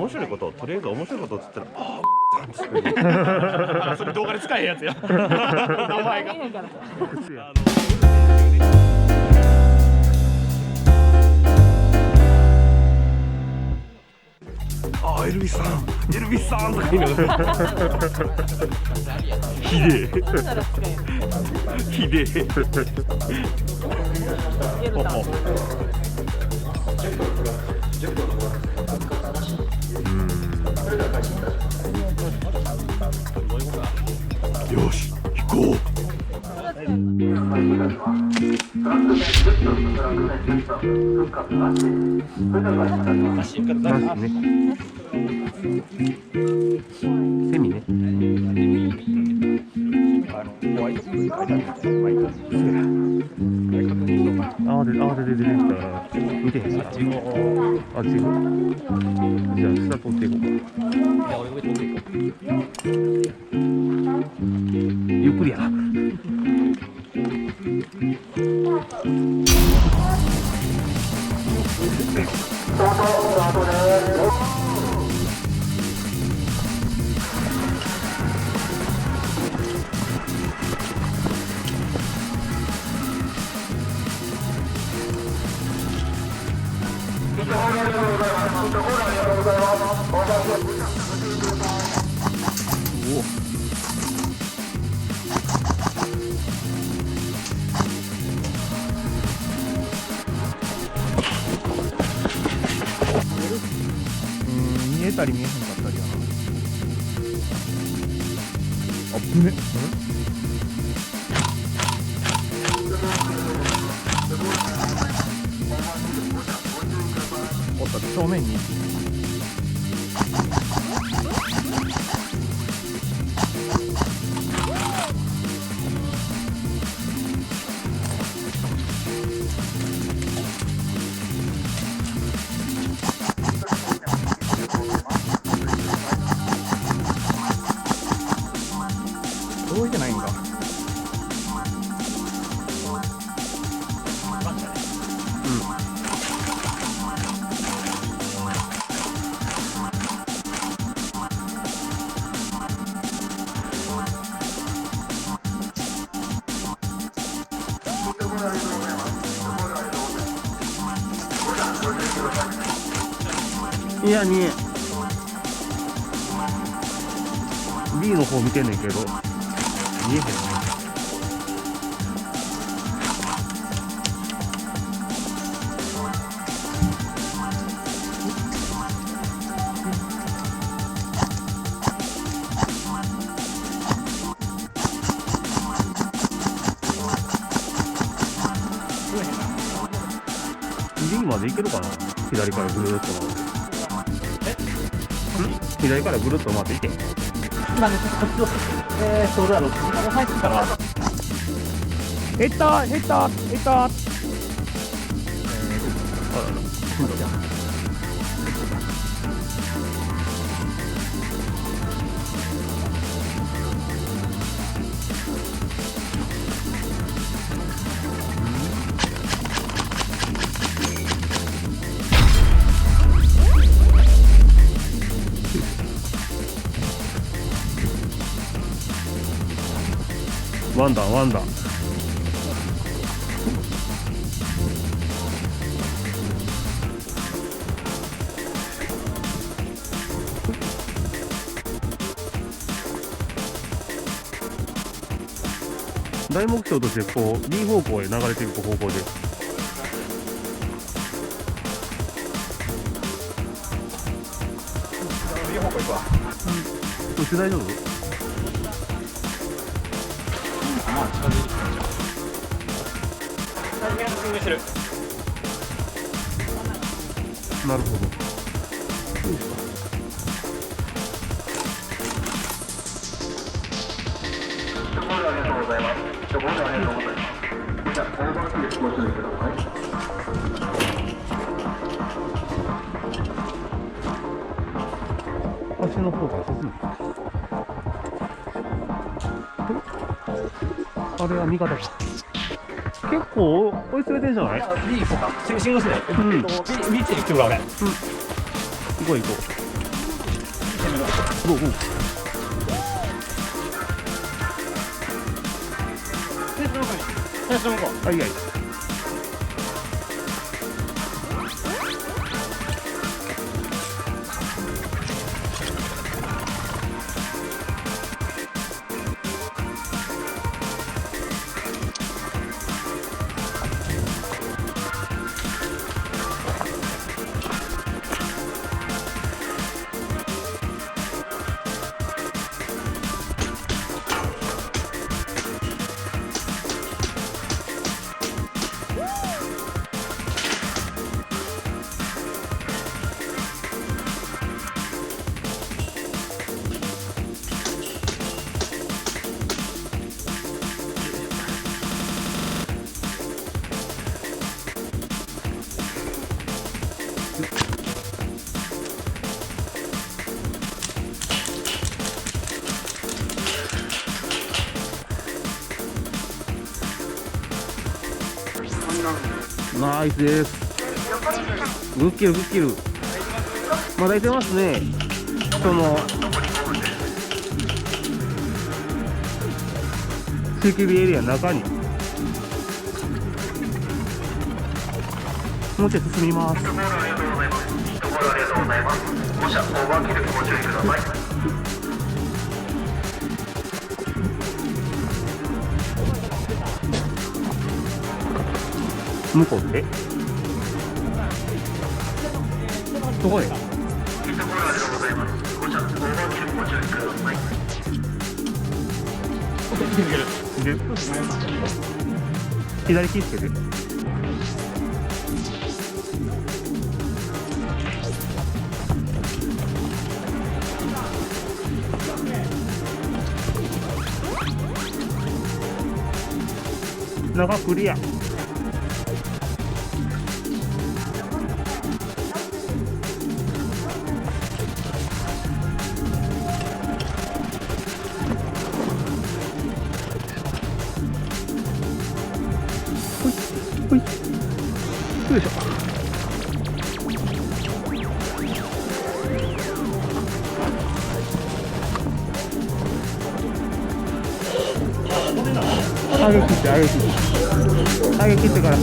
面白いこと、とりあえず面白いことっつったら、ああ、それ動画で使えへんやつや。名前が。ああ、エルビスさん、エルビスさんとか言いながら。ひでえ。ひでえ。よし、行こう。セミね。あで出てきた。見てへんか。あっち行く。じゃあ下取っていこうか。じゃあ俺上取っていこう。ゆっくりやな。見えたり見えへんかったりやな。あっぶね。おった正面に。動いてないんだ。いやに B の方見てんねんけど見えへんね。B まで行けるかな。左からぐるっと回って。左からぐるっと回っていけ。今ね、こっちをそうだろう。入ってから。減った。あらら。ワンダー。大目標としてこう B 方向へ流れていく方向で。B 方向行くわ。そして大丈夫？まあ近づいてきたんじゃん。最近スイングしてる。なるほど。いいですか。ありがとうございます。じゃあありがとうございます。じゃあオーバースピードご注意ください。足の方から進む。あれは味方か。結構追い詰めてんじゃない？ B 行こうか。シングルスで。B チに来るわ俺。行こう。ゴーゴー。はいはい。ナイスです。グッキルグッキル。まだいてますね。そのセキュリエリアの中に。もうちょい進みます。ご車オーバーキルご注意ください。向こうでどこで左気付けて。中クリア。よいしょ。上げ切って上げ切ってから。